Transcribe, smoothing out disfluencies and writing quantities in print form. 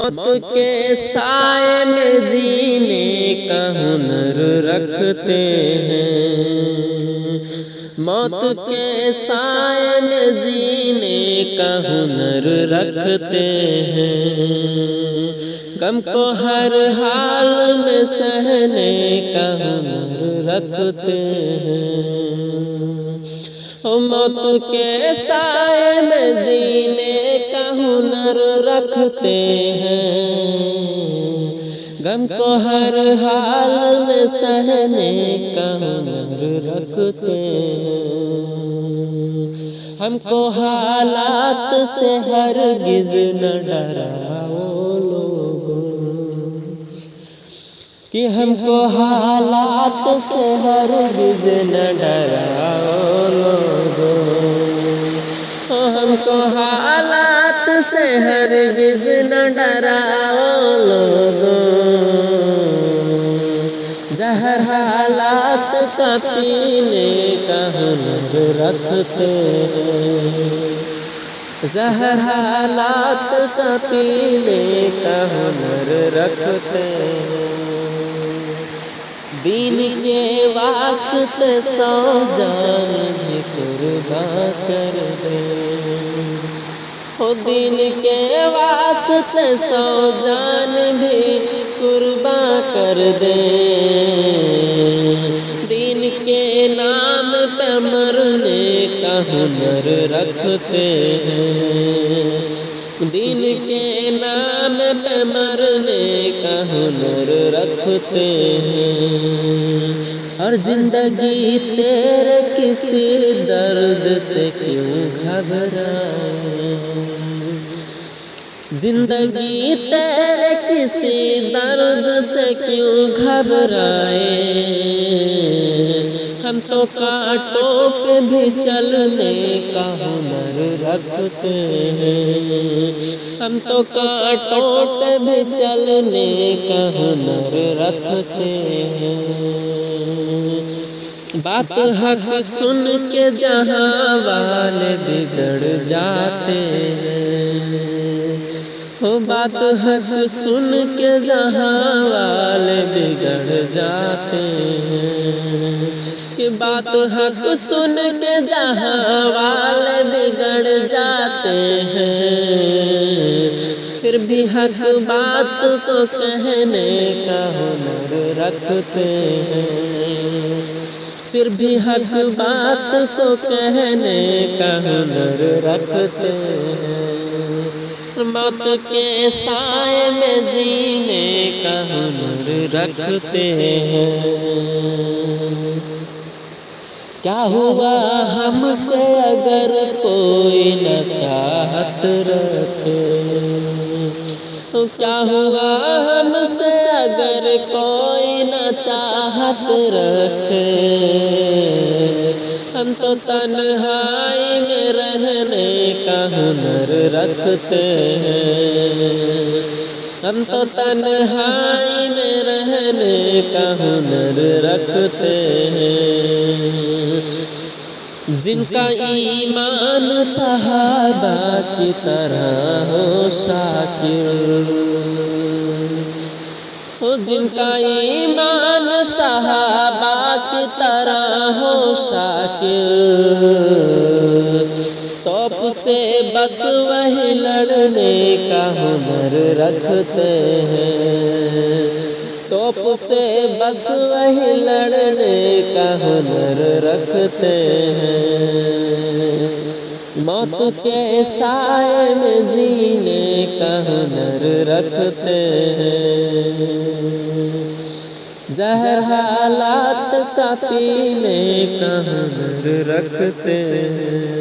موت کے سائے میں جینے کا ہنر رکھتے ہیں، موت کے سائے میں جینے کا ہنر رکھتے ہیں، غم کو ہر حال میں سہنے کا ہنر رکھتے ہیں۔ موت کے سائے میں جینے کا ہنر رکھتے ہیں، غم کو ہر حال میں سہنے کا ہنر رکھتے ہیں۔ ہم کو حالات سے ہرگز نہ ڈراؤ لوگوں، کہ ہم کو حالات سے ہرگز نہ ڈراؤ لوگوں، ہم کو حالات سے ہرگز نہ ڈراؤ لوگوں، زہر حالات کا پینے کا ہنر رکھتے ہیں، زہر حالات کا پینے کا ہنر رکھتے ہیں۔ دین کے واسطے سو جان بھی قربان کر دیں، ہو دین کے واسطے سو جان بھی قربان کر دیں، دین کے نام پہ مرنے کا ہنر رکھتے ہیں، دین کے نام پہ مرنے کا ہنر رکھتے ہیں۔ اور زندگی تیرے کسی درد سے کیوں گھبرائے، زندگی تیرے کسی درد سے کیوں گھبرائے، ہم تو کانٹوں پہ بھی چلنے کا ہنر رکھتے ہیں، ہم تو کانٹوں پہ بھی چلنے کا ہنر رکھتے ہیں۔ بات حق سن کے جہاں والے بگڑ جاتے ہیں، وہ بات حق سن کے جہاں والے بگڑ جاتے ہیں، کہ بات حق سن کے جہاں والے بگڑ جاتے ہیں، پھر بھی حق بات کو کہنے کا ہنر رکھتے ہیں، پھر بھی حق بات کو کہنے کا ہنر رکھتے ہیں۔ موت کے سائے میں جینے کا ہنر رکھتے ہیں۔ کیا ہوا ہم سے اگر کوئی نہ چاہت رکھے، کیا ہوا ہم سے اگر کوئی نہ چاہت رکھے، ہم تو تنہائی میں رہنے کا ہنر رکھتے ہیں، ہم تو تنہائی میں رہنے کا ہنر رکھتے ہیں۔ جن کا ایمان صحابہ کی طرح ہو شاکر، جن کا ایمان صحابہ کی طرح ہو شاکر، توپ سے بس وہی لڑنے کا ہنر رکھتے ہیں، توپ سے بس وہی لڑنے کا ہنر رکھتے ہیں۔ موت کے سائے میں جینے کا ہنر رکھتے ہیں، زہر حالات کا پینے کا ہنر رکھتے ہیں۔